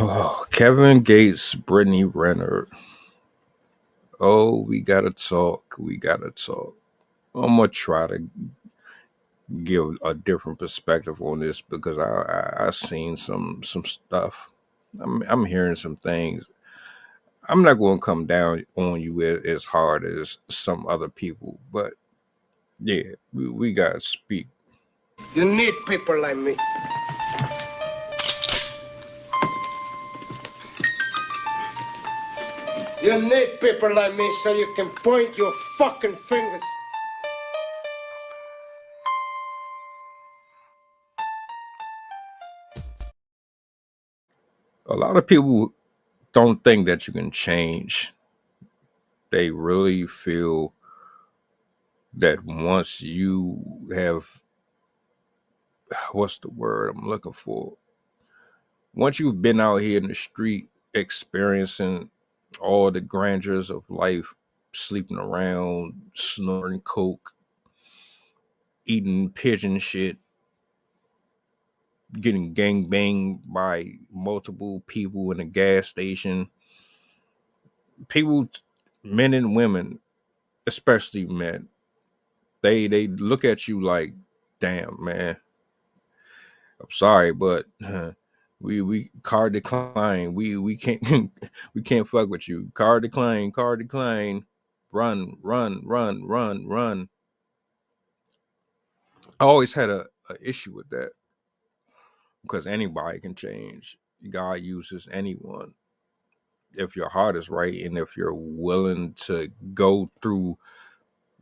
Oh, Kevin Gates, Brittany Renner. Oh, we gotta talk. We gotta talk. I'm gonna try to give a different perspective on this because I seen some stuff. I'm hearing some things. I'm not going to come down on you as hard as some other people, but yeah, we gotta speak. You need people like me. You need people like me so you can point your fucking fingers. A lot of people don't think that you can change. They really feel that once you have, what's the word I'm looking for? Once you've been out here in the street experiencing all the grandeurs of life, sleeping around, snorting coke, eating pigeon shit, getting gang banged by multiple people in a gas station, people, men and women, especially men, they look at you like, damn, man, I'm sorry, but we card decline. We can't we can't fuck with you. Card decline, card decline. Run, run, run, run, run. I always had a issue with that because anybody can change. God uses anyone if your heart is right and if you're willing to go through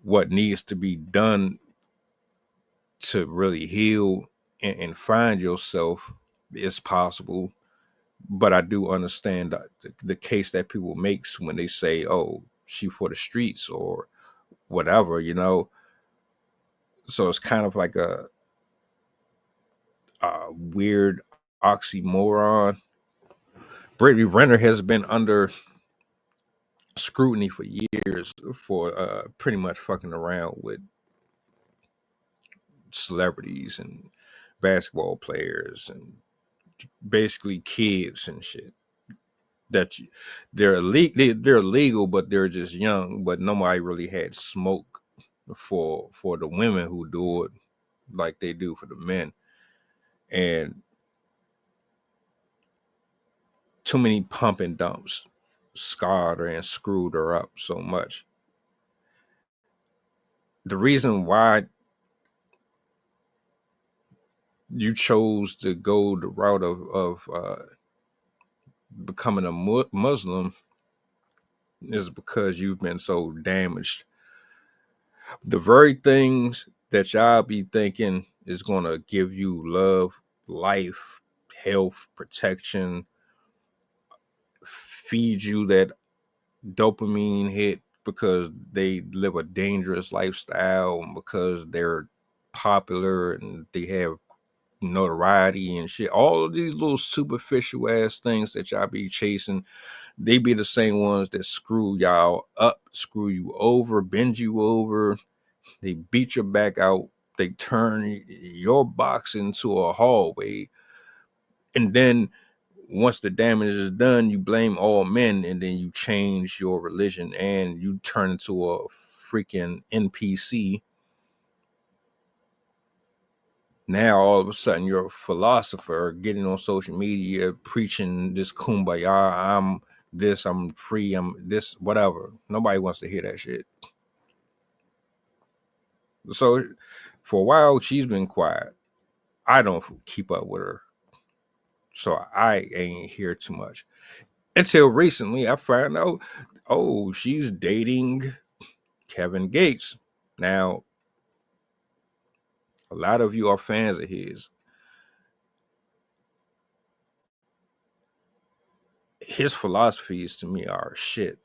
what needs to be done to really heal and find yourself. It's possible. But I do understand the case that people makes when they say, "Oh, she for the streets" or whatever, you know. So it's kind of like a weird oxymoron. Brittany Renner has been under scrutiny for years for pretty much fucking around with celebrities and basketball players and basically kids and shit. That they're legal, but they're just young. But nobody really had smoke for the women who do it like they do for the men, and too many pump and dumps scarred her and screwed her up so much. The reason why you chose to go the route of becoming a Muslim is because you've been so damaged. The very things that y'all be thinking is going to give you love, life, health, protection, feed you that dopamine hit because they live a dangerous lifestyle, because they're popular and they have notoriety and shit. All of these little superficial ass things that y'all be chasing, they be the same ones that screw y'all up, screw you over, bend you over. They beat your back out. They turn your box into a hallway. And then once the damage is done, you blame all men, and then you change your religion and you turn into a freaking NPC. Now all of a sudden you're a philosopher getting on social media preaching this kumbaya. I'm this, I'm free, I'm this, whatever. Nobody wants to hear that shit. So for a while she's been quiet. I don't keep up with her, so I ain't hear too much. Until recently, I found out, oh, she's dating Kevin Gates. Now, a lot of you are fans of his. His philosophies to me are shit.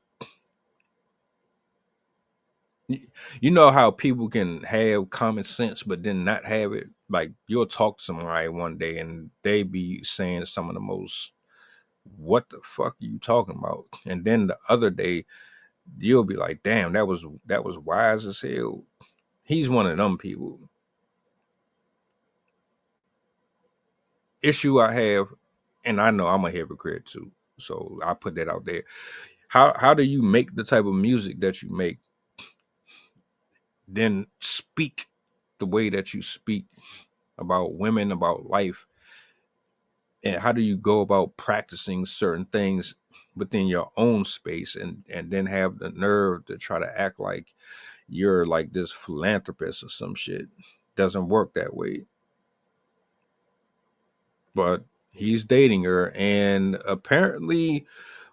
You know how people can have common sense but then not have it? Like, you'll talk to somebody one day and they be saying some of the most, what the fuck are you talking about? And then the other day, you'll be like, damn, that was wise as hell. He's one of them people. Issue I have and I know I'm a hypocrite too, so I put that out there. How do you make the type of music that you make, then speak the way that you speak about women, about life, and how do you go about practicing certain things within your own space, and then have the nerve to try to act like you're like this philanthropist or some shit? Doesn't work that way. But he's dating her, and apparently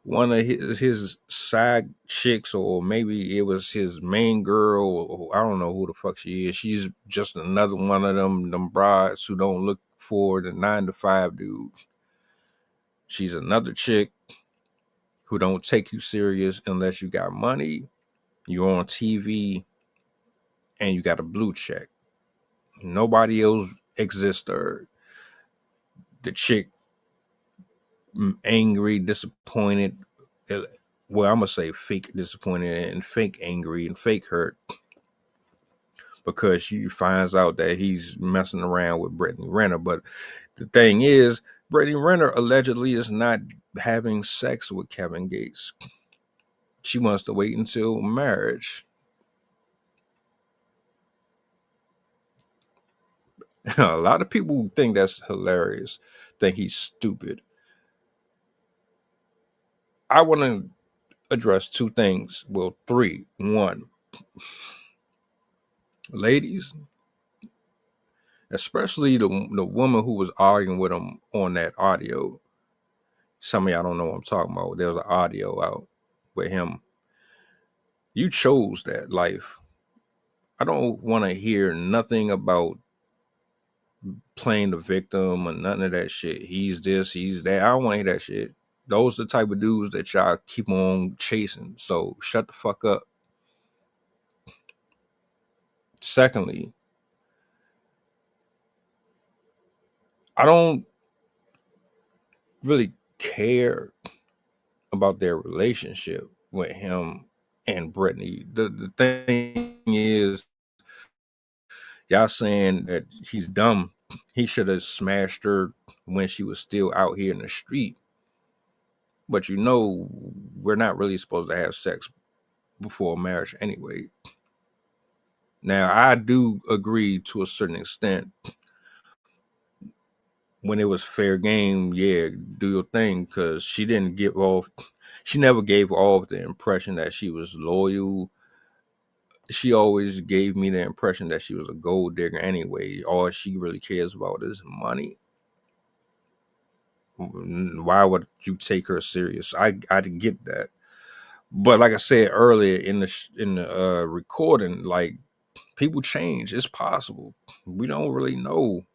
one of his side chicks, or maybe it was his main girl, or I don't know who the fuck she is. She's just another one of them brides who don't look for the 9-to-5 dude. She's another chick who don't take you serious unless you got money, you're on TV, and you got a blue check. Nobody else exists third. The chick, angry, disappointed. Well, I'm gonna say fake disappointed and fake angry and fake hurt because she finds out that he's messing around with Brittany Renner. But the thing is, Brittany Renner allegedly is not having sex with Kevin Gates. She wants to wait until marriage. A lot of people think that's hilarious, think he's stupid. I want to address two things. Well, three. One, ladies, especially the woman who was arguing with him on that audio. Some of y'all don't know what I'm talking about. There was an audio out with him. You chose that life. I don't want to hear nothing about playing the victim or none of that shit. He's this, he's that. I don't want to hear that shit. Those are the type of dudes that y'all keep on chasing. So shut the fuck up. Secondly, I don't really care about their relationship with him and Brittany. The thing is, y'all saying that he's dumb. He should have smashed her when she was still out here in the street. But we're not really supposed to have sex before marriage anyway. Now, I do agree to a certain extent. When it was fair game, yeah, do your thing, because she never gave off the impression that she was loyal. She always gave me the impression that she was a gold digger anyway. All she really cares about is money. Why would you take her serious? I get that. But like I said earlier in the recording, like, people change. It's possible. We don't really know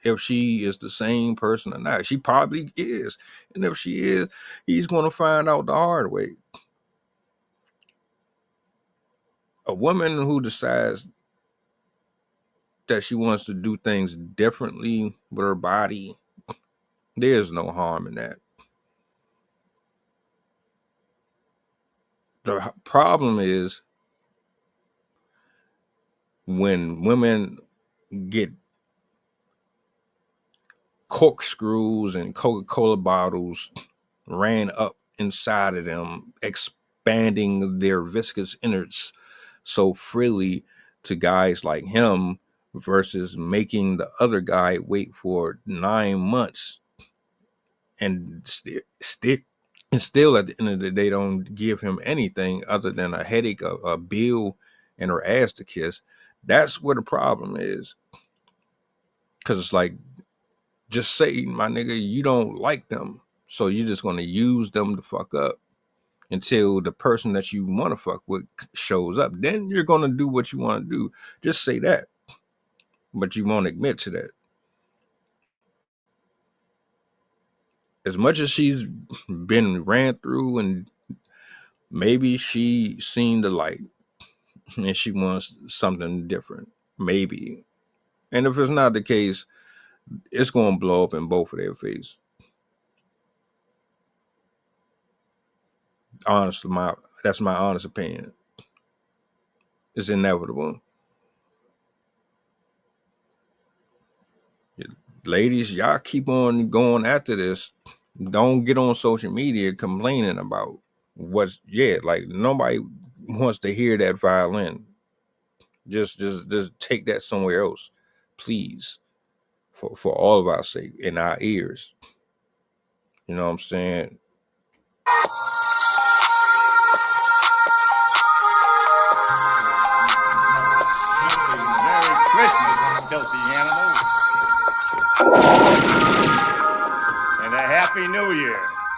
if she is the same person or not. She probably is. And if she is, he's going to find out the hard way. A woman who decides that she wants to do things differently with her body, there's no harm in that. The problem is when women get corkscrews and Coca-Cola bottles ran up inside of them, expanding their viscous innards so freely to guys like him, versus making the other guy wait for 9 months and still at the end of the day don't give him anything other than a headache, a bill, and her ass to kiss. That's where the problem is. Because it's like, just say, my nigga, you don't like them, so you're just going to use them to fuck up until the person that you want to fuck with shows up. Then you're going to do what you want to do. Just say that. But you won't admit to that. As much as she's been ran through, and maybe she seen the light and she wants something different. Maybe. And if it's not the case, it's going to blow up in both of their face. Honestly, that's my honest opinion. It's inevitable. ladies, y'all keep on going after this. Don't get on social media complaining about what's like nobody wants to hear that violin. Just take that somewhere else, please, for all of our sake, in our ears. You know what I'm saying? Merry Christmas, filthy animals. And a Happy New Year.